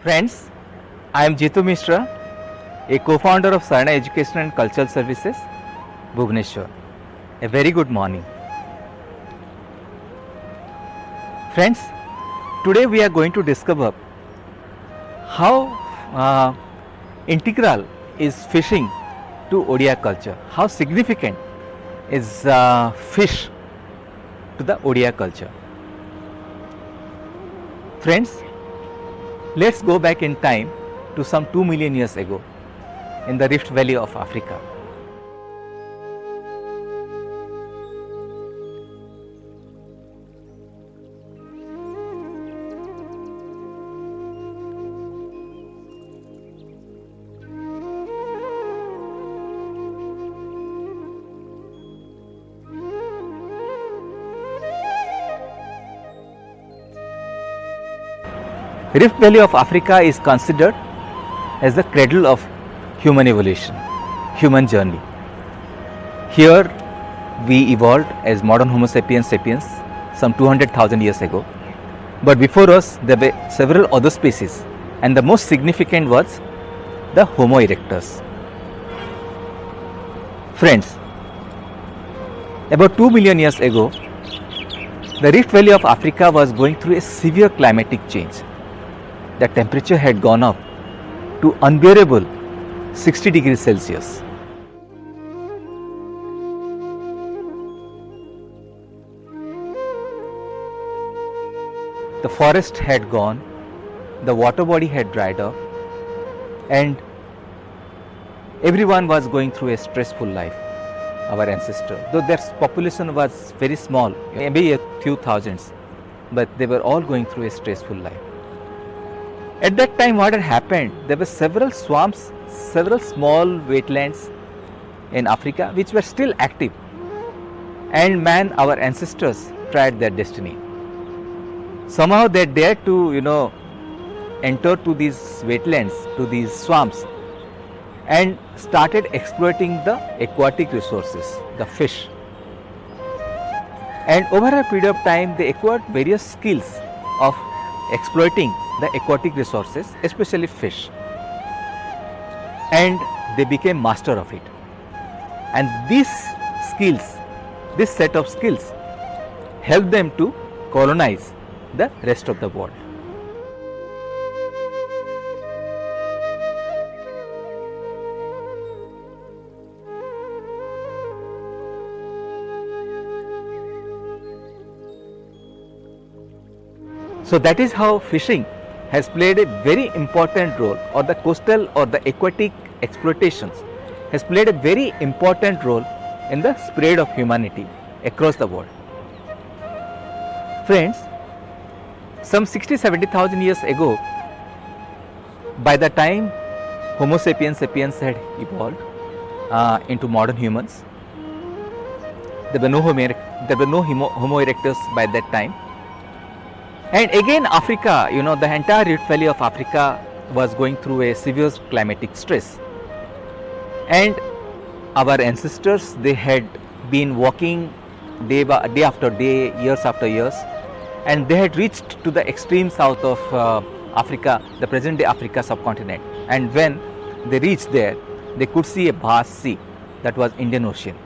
Friends, I am Jitu Mishra, a co-founder of Sarna Education and Cultural Services, Bhubaneswar. A very good morning. Friends, today we are going to discover how integral is fishing to Odia culture, how significant is fish to the Odia culture. Friends, let's go back in time to some 2 million years ago in the Rift Valley of Africa. Rift Valley of Africa is considered as the cradle of human evolution, human journey. Here we evolved as modern Homo sapiens sapiens some 200,000 years ago. But before us there were several other species, and the most significant was the Homo erectus. Friends, about 2 million years ago, the Rift Valley of Africa was going through a severe climatic change. The temperature had gone up to unbearable 60 degrees Celsius. The forest had gone, the water body had dried up, and everyone was going through a stressful life. Our ancestors, though their population was very small, maybe a few thousands, but they were all going through a stressful life. At that time, what had happened, there were several swamps, several small wetlands in Africa which were still active, and man, our ancestors, tried their destiny. Somehow they dared to, enter to these wetlands, to these swamps, and started exploiting the aquatic resources, the fish. And over a period of time, they acquired various skills of exploiting the aquatic resources, especially fish, and they became master of it. And these skills, this set of skills, helped them to colonize the rest of the world. So that is how fishing has played a very important role, or the coastal or the aquatic exploitations has played a very important role in the spread of humanity across the world. Friends, some 60-70,000 years ago, by the time Homo sapiens sapiens had evolved into modern humans, there were no Homo erectus by that time. And again, Africa, the entire Rift Valley of Africa was going through a severe climatic stress. And our ancestors, they had been walking day after day, years after years, and they had reached to the extreme south of Africa, the present day Africa subcontinent. And when they reached there, they could see a vast sea, that was Indian Ocean.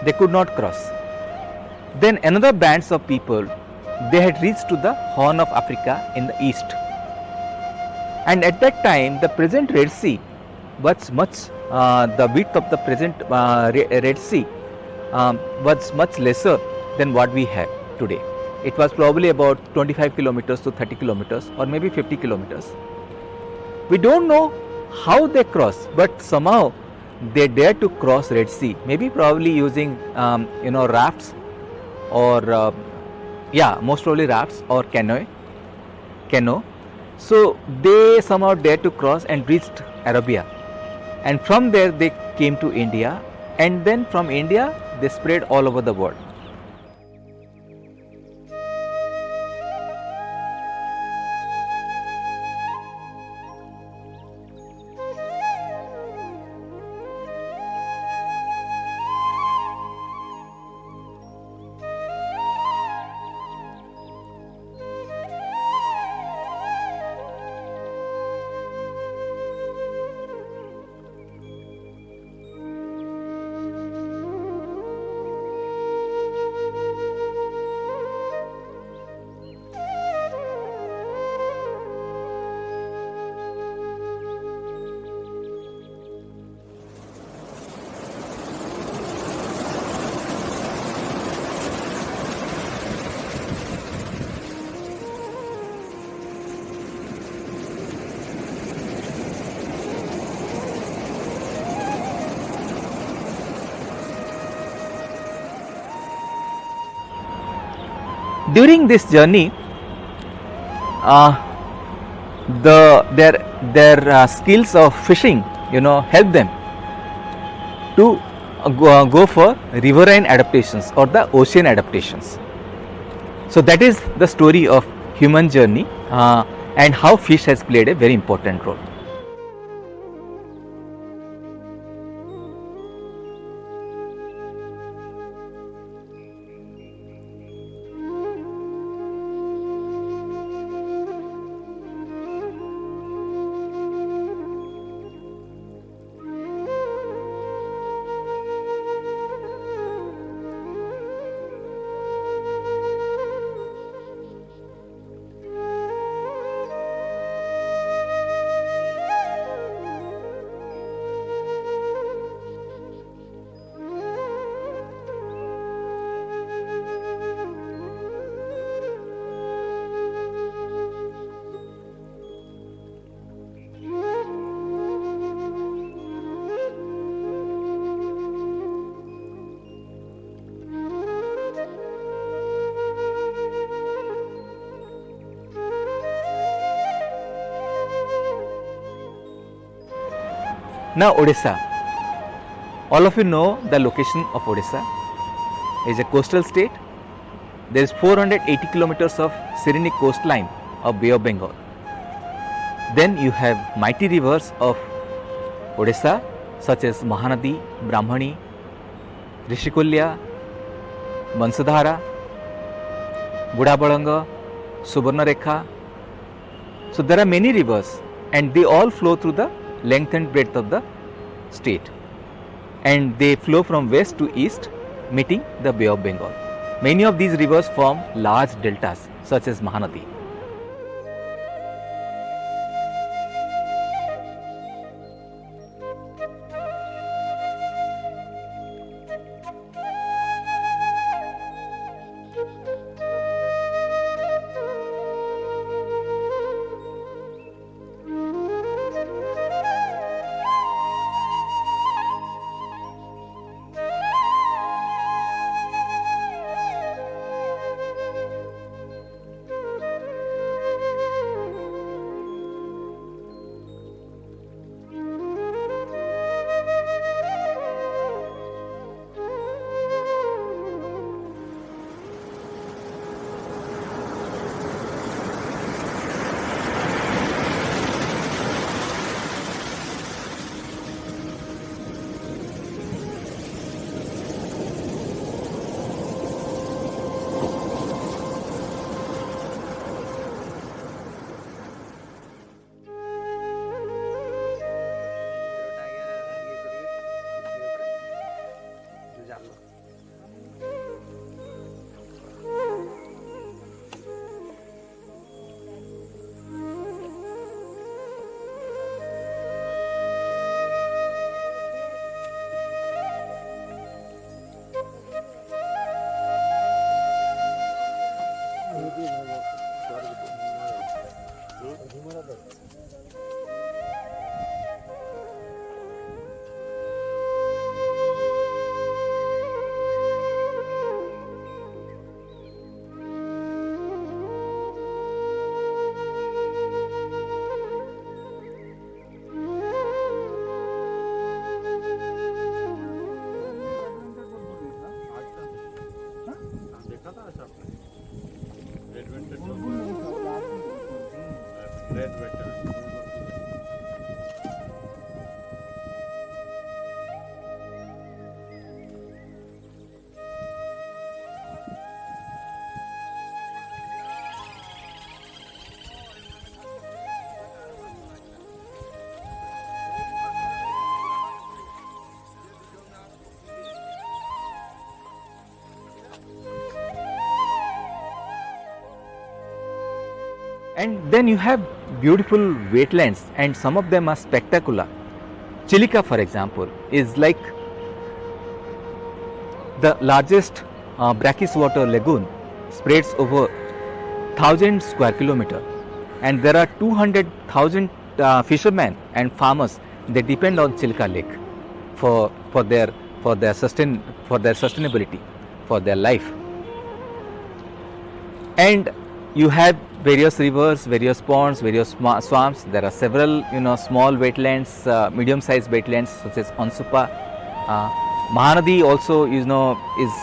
They could not cross. Then another bands of people, they had reached to the Horn of Africa in the east. And at that time, the present Red Sea was much, the width of the present Red Sea was much lesser than what we have today. It was probably about 25 kilometers to 30 kilometers or maybe 50 kilometers. We don't know how they crossed, but somehow they dared to cross Red Sea, maybe probably using rafts or most probably rafts or canoe. So they somehow dared to cross and reached Arabia, and from there they came to India, and then from India they spread all over the world. During this journey, their skills of fishing, help them to go for riverine adaptations or the ocean adaptations. So that is the story of human journey and how fish has played a very important role. Now Odisha, all of you know the location of Odisha. It is a coastal state. There is 480 kilometers of scenic coastline of Bay of Bengal. Then you have mighty rivers of Odisha such as Mahanadi, Brahmani, Rishikulya, Bansadhara, Budabalanga, Subarnarekha. So there are many rivers and they all flow through the length and breadth of the state, and they flow from west to east, meeting the Bay of Bengal. Many of these rivers form large deltas such as Mahanadi. And then you have beautiful wetlands, and some of them are spectacular. Chilika, for example, is like the largest brackish water lagoon, spreads over 1000 square kilometer, and there are 200,000 fishermen and farmers. They depend on Chilka Lake for their for their sustainability, for their life. And you have various rivers, various ponds, various swamps. There are several small wetlands, medium-sized wetlands such as Ansupa. Mahanadi also is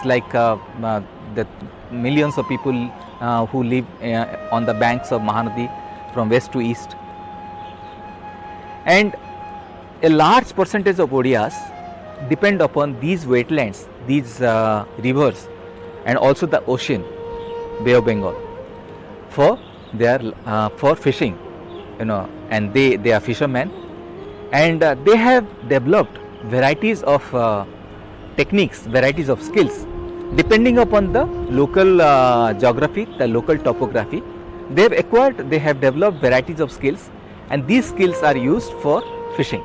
like the millions of people who live on the banks of Mahanadi from west to east. And a large percentage of Odias depend upon these wetlands, these rivers, and also the ocean, Bay of Bengal, for their for fishing, and they are fishermen, and they have developed varieties of techniques, varieties of skills, depending upon the local geography, the local topography. They have developed varieties of skills, and these skills are used for fishing.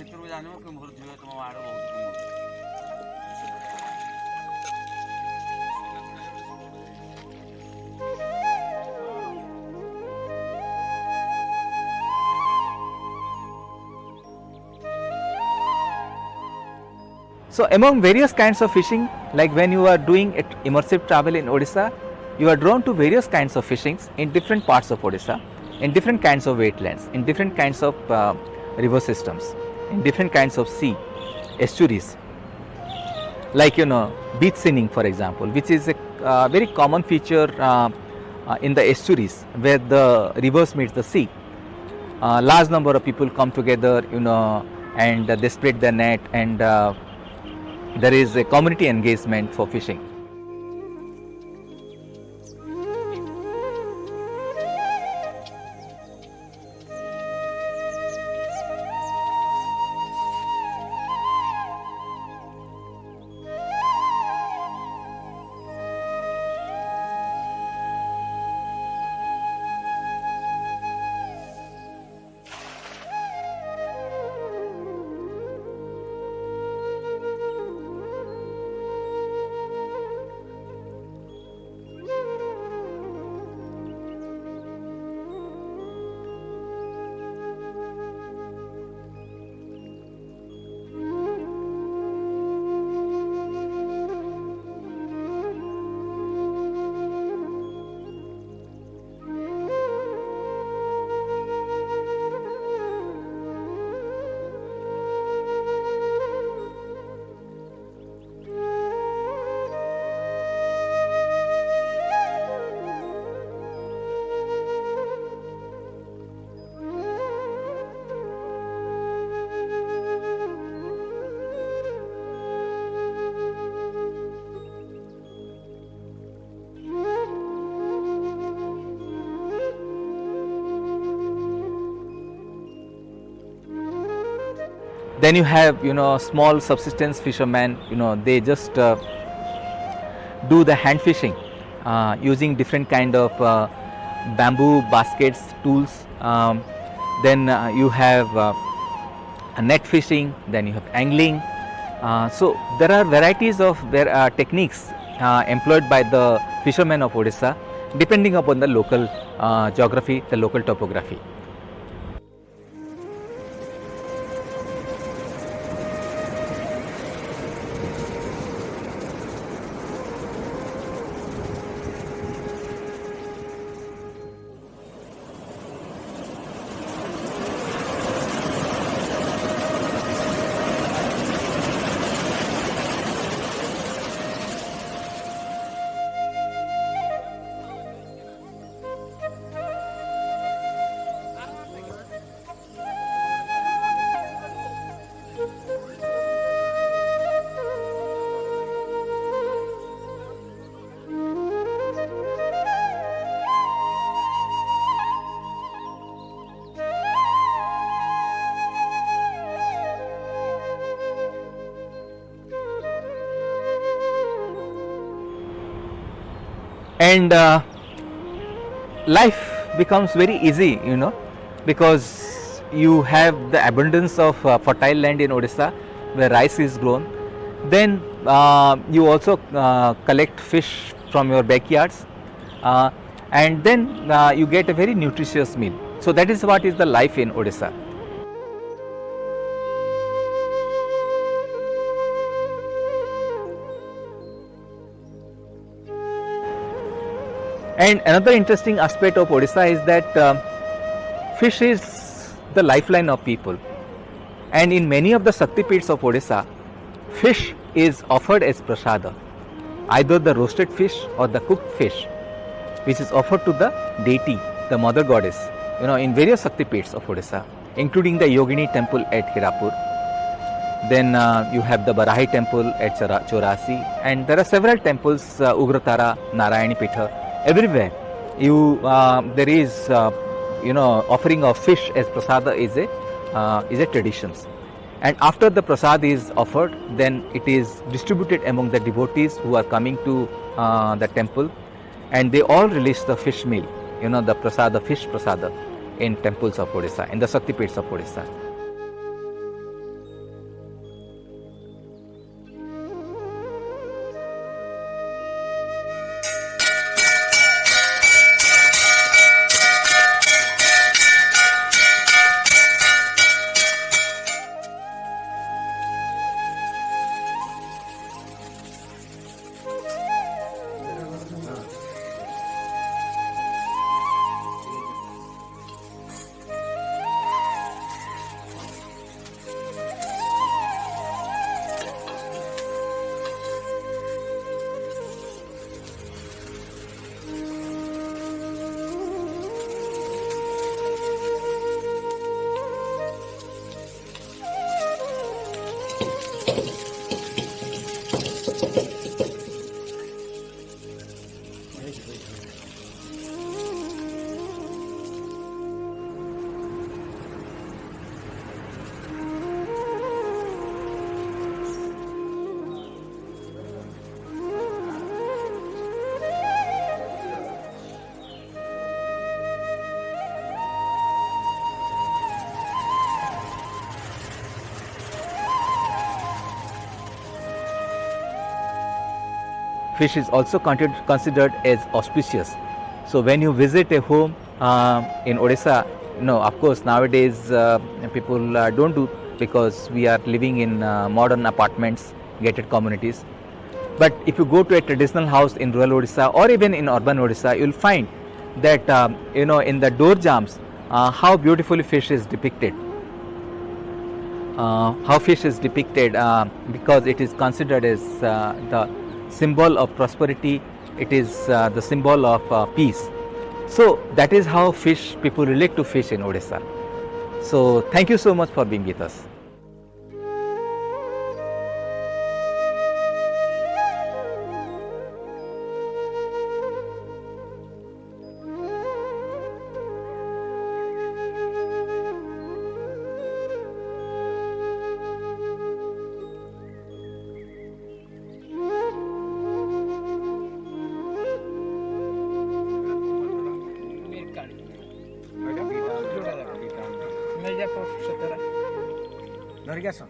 ଭିତରକୁ ଜାଣିବ କି ମୋର ଝିଅ ତମ ଆଡେ ବହୁତ So among various kinds of fishing, like when you are doing immersive travel in Odisha, you are drawn to various kinds of fishings in different parts of Odisha, in different kinds of wetlands, in different kinds of river systems, in different kinds of sea, estuaries. Like beach seining, for example, which is a very common feature in the estuaries where the rivers meet the sea. Large number of people come together, and they spread their net, and there is a community engagement for fishing. Then you have small subsistence fishermen. They just do the hand fishing using different kind of bamboo baskets, tools. Then you have net fishing. Then you have angling. So there are varieties of techniques employed by the fishermen of Odisha, depending upon the local geography, the local topography. And life becomes very easy, because you have the abundance of fertile land in Odisha where rice is grown. Then you also collect fish from your backyards, and then you get a very nutritious meal. So that is what is the life in Odisha. And another interesting aspect of Odisha is that fish is the lifeline of people. And in many of the Shaktipeeths of Odisha, fish is offered as prasada, either the roasted fish or the cooked fish, which is offered to the deity, the mother goddess, in various Shaktipeeths of Odisha, including the Yogini temple at Hirapur. Then you have the Barahi temple at Chorasi, and there are several temples, Ugratara, Narayani Pitha. Everywhere there is offering of fish as prasada is a tradition. And after the prasad is offered, then it is distributed among the devotees who are coming to the temple, and they all release the fish meal, the prasada, fish prasada, in temples of Odisha, in the Shaktipeeths of Odisha. fish is also considered as auspicious. So when you visit a home in Odisha, no, of course nowadays people don't do, because we are living in modern apartments, gated communities. But if you go to a traditional house in rural Odisha or even in urban Odisha, you will find that in the door jambs how beautifully fish is depicted. How fish is depicted, because it is considered as the symbol of prosperity. It is the symbol of peace. So that is how people relate to fish in Odisha. So thank you so much for being with us. ଧରିକି ଆସ